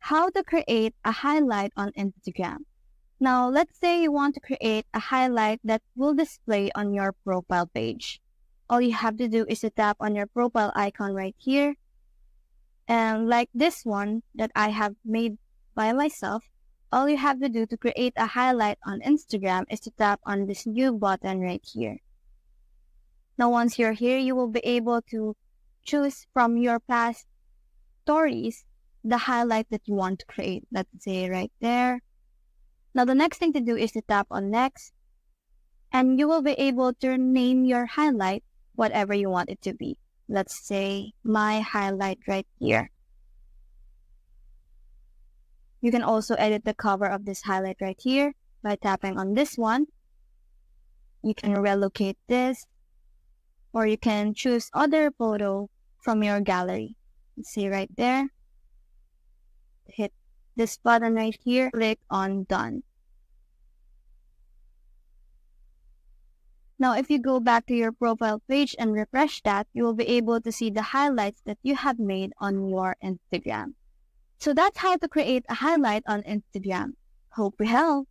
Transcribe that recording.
how to create a highlight on Instagram. Now, let's say you want to create a highlight that will display on your profile page. All you have to do is to tap on your profile icon right here. And like this one that I have made by myself, all you have to do to create a highlight on Instagram is to tap on this new button right here. Now, once you're here, you will be able to choose from your past stories the highlight that you want to create. Let's say right there. Now, the next thing to do is to tap on next, and you will be able to name your highlight whatever you want it to be. Let's say my highlight right here. You can also edit the cover of this highlight right here by tapping on this one. You can relocate this, or you can choose other photo from your gallery. Let's see right there. Hit this button right here, click on done. Now, if you go back to your profile page and refresh that, you will be able to see the highlights that you have made on your Instagram. So that's how to create a highlight on Instagram. Hope we help.